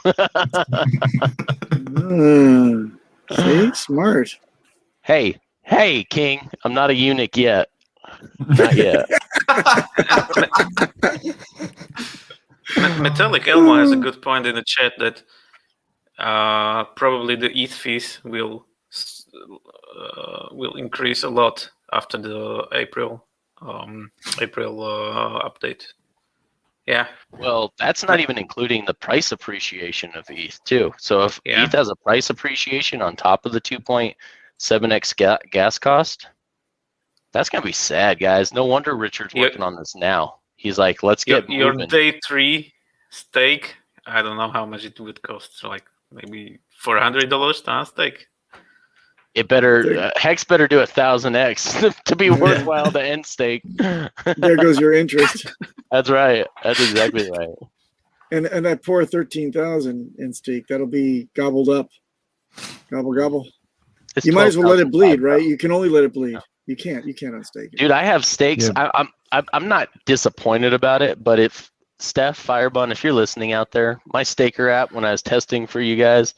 See, smart. Hey, King. I'm not a eunuch yet. Not yet. Metallic Elmo has a good point in the chat that probably the ETH fees will increase a lot after the April update. Yeah. Well, that's not even including the price appreciation of ETH too. So if ETH has a price appreciation on top of the 2.7x gas cost, that's gonna be sad, guys. No wonder Richard's working on this now. He's like, let's get your moving. day 3 stake. I don't know how much it would cost. Like maybe $400 to stake. It better Hex better do 1,000x to be worthwhile to end stake. There goes your interest. That's right. That's exactly right. And that poor 13,000 in stake, that'll be gobbled up. Gobble gobble. It's you might as well let it bleed, 12,005, right? You can only let it bleed. You can't unstake it. Dude, I have stakes. Yeah. I'm not disappointed about it, but if Steph Firebun, if you're listening out there, my staker app when I was testing for you guys,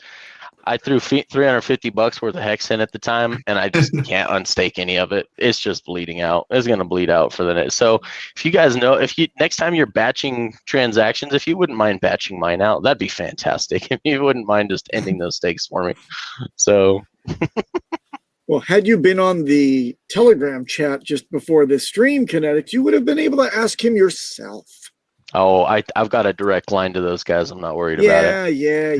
I threw $350 worth of Hex in at the time, and I just can't unstake any of it. It's just bleeding out. It's gonna bleed out for the next. So if you guys know, if you next time you're batching transactions, if you wouldn't mind batching mine out, that'd be fantastic. If you wouldn't mind just ending those stakes for me. So. Well, had you been on the Telegram chat just before this stream, KNTX, you would have been able to ask him yourself. Oh, I've got a direct line to those guys. I'm not worried about it. Yeah.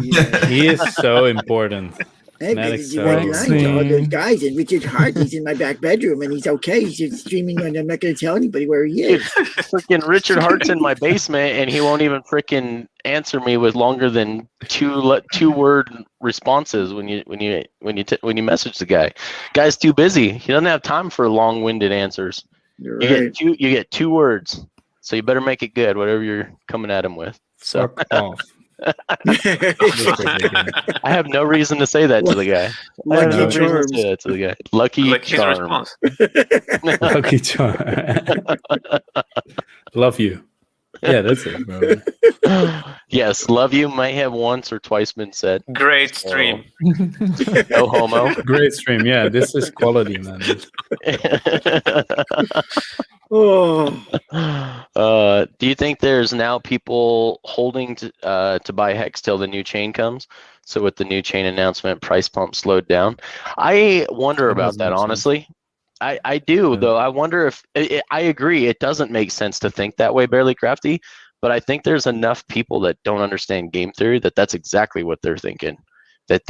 He is so important. Hey, KNTX you line to all those so- guys, and Richard Hart, he's in my back bedroom, and he's okay. He's just streaming, and I'm not going to tell anybody where he is. Freaking Richard Hart's in my basement, and he won't even freaking answer me with longer than two word responses when you message the guy. Guy's too busy. He doesn't have time for long-winded answers. You're You right. get 2 words, so you better make it good, whatever you're coming at him with. So Fuck off. I have no reason to say that to the guy. I have no Lucky reason to Charms. say that to the guy. Lucky Like his Charms. response. Lucky charm. Love you. Yeah, that's it, bro. Yes, love you might have once or twice been said. Great stream. No homo. Great stream. Yeah, this is quality, man. Oh, Do you think there's now people holding to buy Hex till the new chain comes? So with the new chain announcement, price pump slowed down. I wonder That about doesn't that, make sense. honestly. I do, Yeah. though. I wonder if I agree. It doesn't make sense to think that way, Barely Crafty. But I think there's enough people that don't understand game theory that's exactly what they're thinking. That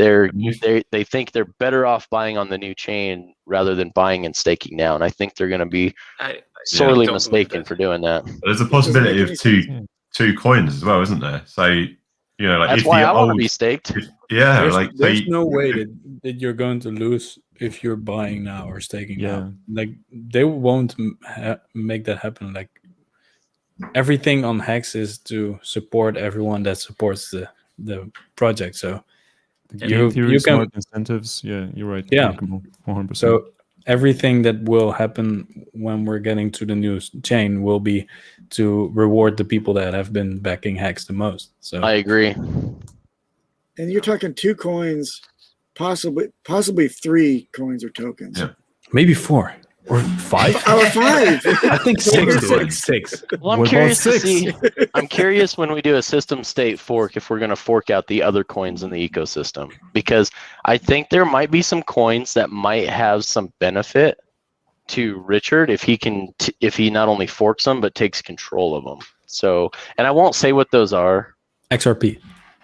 they think they're better off buying on the new chain rather than buying and staking now. And I think they're going to be I sorely don't believe mistaken that. for doing that. There's a possibility of doesn't make two coins as well, isn't there? So like That's if why the I want to old, be staked. yeah, There's no way that you're going to lose if you're buying now or staking Yeah. now. Like they won't make that happen. Like everything on Hex is to support everyone that supports the project. So The You- game theory, you can- smart incentives. Yeah, you're right. Yeah. Workable, 100%. So everything that will happen when we're getting to the new chain will be to reward the people that have been backing Hex the most. So I agree. and you're talking 2 coins, possibly 3 coins or tokens. Yeah. maybe 4 or 5. Or 5. I think 6. Dude. 6. Well, I'm What about curious to 6? see. I'm curious when we do a system state fork if we're going to fork out the other coins in the ecosystem, because I think there might be some coins that might have some benefit to Richard if he can if he not only forks them but takes control of them. So, and I won't say what those are. XRP.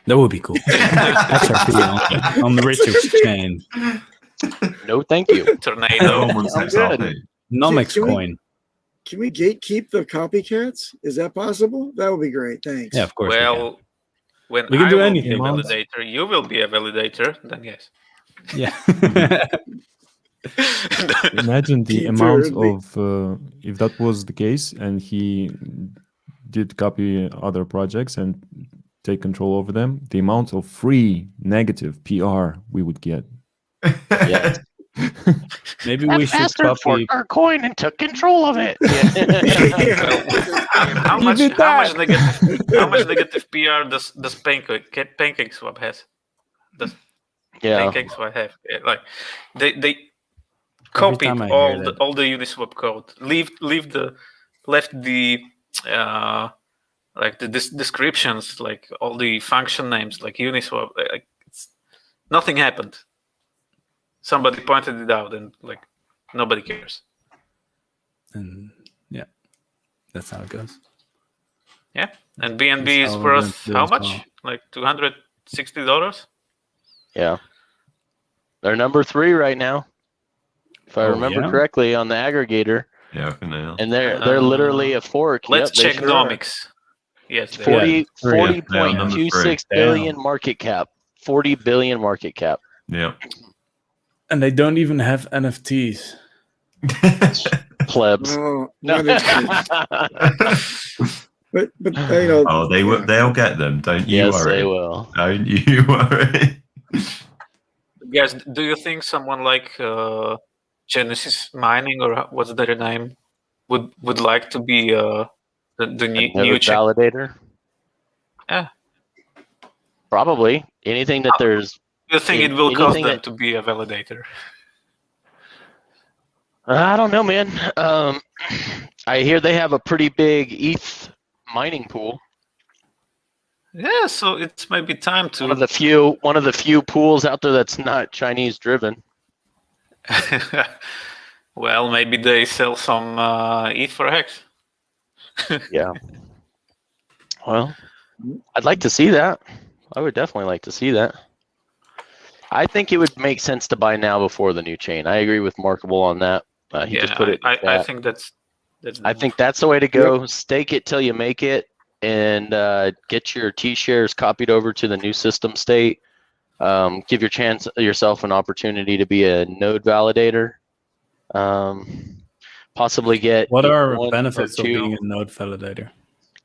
That would be cool. XRP on the Richard's chain. No, thank you. Tornado. no one sets I'm up good. it. Nomex Can we- coin. Can we gatekeep the copycats? Is that possible? That would be great. Thanks. Yeah, of course. we can. Well, when We can I do will anything, be a man. validator, you will be a validator, then yes. Yeah. Imagine the Peter, amount the- of if that was the case and he did copy other projects and take control over them, the amount of free negative PR we would get. Yeah. Maybe we should copy. our coin and took control of it. How much negative PR does Pancake Swap has? Yeah. Pancake Swap have? Yeah, like they copied time I hear all that. the Uniswap code. Left the like the descriptions, like all the function names, like Uniswap, like nothing happened. Somebody pointed it out, and like nobody cares. And yeah, that's how it goes. Yeah, and BNB That's is how we're going worth to do how as much? well. Like $260. Yeah. They're number 3 right now, if I Oh, remember yeah? correctly, on the aggregator. Yeah, I think they are. And they're literally a fork. Let's Yep, they check sure are. nomics. Yes, they are. 40 Yeah, they are number 40.26 3. billion Damn. market cap. 40 billion market cap. Yeah. And they don't even have NFTs. Plebs. Oh, No. but you know. Oh, they'll get them. Don't you Yes, worry. they will. Don't you worry. Guys, do you think someone like Genesis Mining, or what's their name, would like to be the new Node chain? validator? Yeah. Probably. Anything that there's Do you think it will cost anything them that- to be a validator? I don't know, man. I hear they have a pretty big ETH mining pool. Yeah, so it's maybe time to. One of the few pools out there that's not Chinese driven. Well, maybe they sell some ETH for HEX. Yeah. Well, I'd like to see that. I would definitely like to see that. I think it would make sense to buy now before the new chain. I agree with Markable on that. He just put it. I think that's. I think that's the way to go. Stake it till you make it, and get your T-shares copied over to the new system state. Give yourself an opportunity to be a node validator. Possibly get. What are one or benefits of two. being a node validator?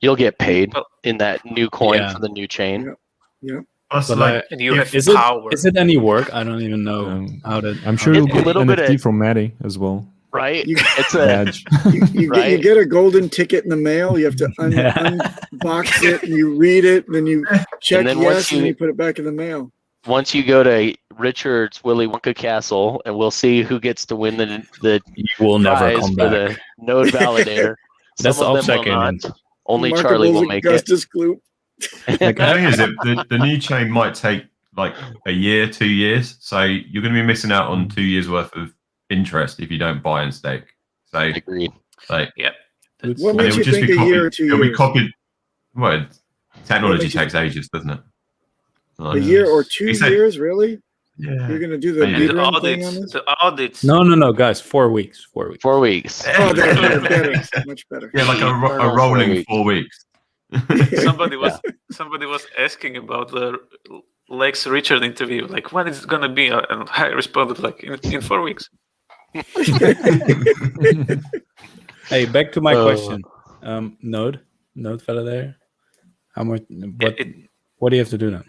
You'll get paid in that new coin Yeah. for the new chain. Yeah. Plus, But like, And you have is power. it any work? I don't even know how to. I'm sure It's you'll a get little bit NFT of- from Maddie as well. Right? You- It's a Badge. You Right. get a golden ticket in the mail. You have to unbox it, and you read it, and then you check then yes, once and then you- you put it back in the mail. once you go to Richard's Willy Wonka Castle, and we'll see who gets to win the You will never prize come for back. the node validator. That's Some of them will opsec not. in. Only Remarkable's Charlie will make it. Augustus Gloop. the thing is, the new chain might take like a year, 2 years. So you're going to be missing out on 2 years worth of interest if you don't buy and stake. So, Agreed. like, What and makes it you would just think be a copied. year or 2 It'll be years? copied. Well, technology makes you- takes ages, doesn't it? A year or 2 He said- years, really? Yeah. You're gonna do the Yeah. And lead run thing on this? the audits. No, guys. 4 weeks. 4 weeks. 4 weeks. Oh, that's better, much better. Yeah, like a Eternal rolling 4 weeks. 4 weeks. Somebody was asking about the Lex Richard interview, like when is it gonna be? And I responded like in 4 weeks. Hey, back to my Uh, question. Node validator. How much? What do you have to do now?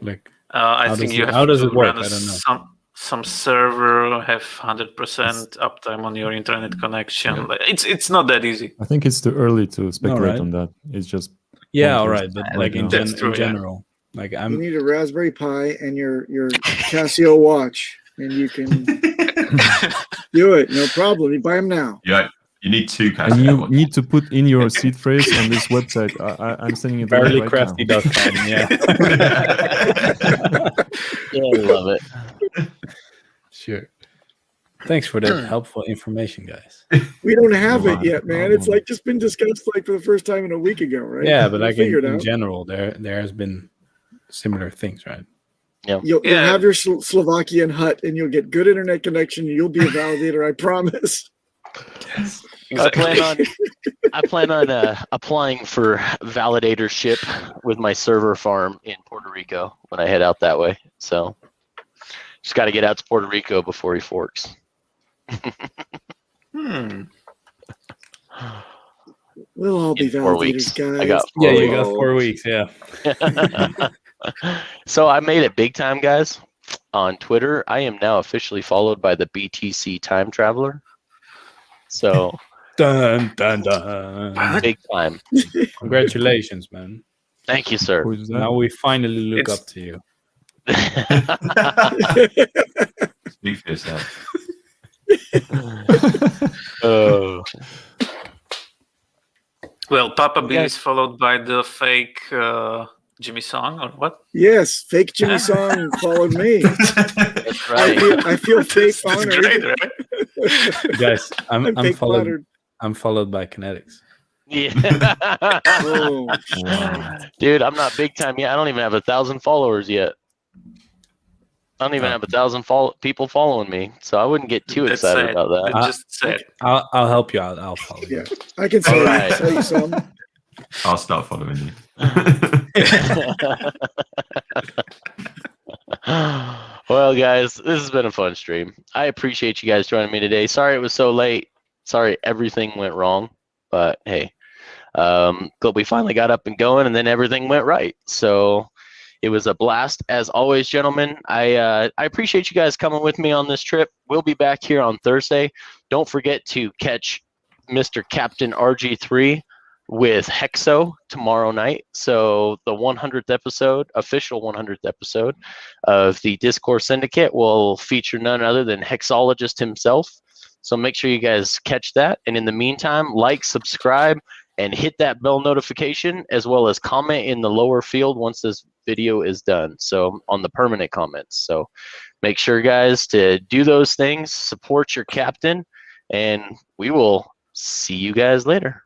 Like, I How think does you it- have how does to it work? run I don't know. some server, have 100% uptime on your internet connection. Like, it's not that easy. I think it's too early to speculate right. on that. It's just yeah, One all person. right, but Yeah, like in, that's true, in yeah. general, like You I'm. need a Raspberry Pi and your Casio watch, and you can do it. No problem. You buy them now. Yeah, you need 2 cash. and you need to put in your seed phrase on this website. I'm sending it right now. Barelycrafty.com. Yeah, Yeah, I love it. sure. Thanks for that helpful information, guys. We don't have No it yet, man. It's like just been discussed like for the first time in a week ago, right? Yeah, but We'll like figure it in out. general, there has been similar things, right? You'll Yeah. have your Slovakian hut, and you'll get good internet connection. And you'll be a validator, I promise. I plan on applying for validatorship with my server farm in Puerto Rico when I head out that way. So just got to get out to Puerto Rico before he forks. We'll all be In 4 validators, weeks. guys. I got Yeah, 4 you weeks. got 4 weeks. Yeah. So I made it big time, guys. On Twitter, I am now officially followed by the BTC Time Traveler. So Dun dun dun. big time. Congratulations, man. Thank you, sir. Who is that? Now we finally look It's- up to you. Speak for yourself. Oh. Well, Papa B is followed by the fake Jimmy Song or what? Yes, fake Jimmy Song followed me. That's right. I feel fake That's honored. great, right? Guys, I'm fake followed. flattered. I'm followed by KNTX. Yeah. Oh, Wow. Dude, I'm not big time yet. I don't even have 1,000 followers yet. I don't even have 1,000 people following me, so I wouldn't get too That's excited sad. about that. That's just sad. I'll help you out. I'll follow you. yeah. I can sell, Alright. sell you some. I'll start following you. Well, guys, this has been a fun stream. I appreciate you guys joining me today. Sorry it was so late. Sorry everything went wrong, but hey, glad we finally got up and going, and then everything went right. So it was a blast as always, gentlemen. I appreciate you guys coming with me on this trip. We'll be back here on Thursday. Don't forget to catch Mr. Captain RG3 with Hexo tomorrow night. So the 100th episode, official 100th episode of the Discourse Syndicate will feature none other than Hexologist himself. So make sure you guys catch that. And in the meantime, like, subscribe, and hit that bell notification, as well as comment in the lower field once this video is done. So on the permanent comments. So make sure, guys, to do those things, support your captain, and we will see you guys later.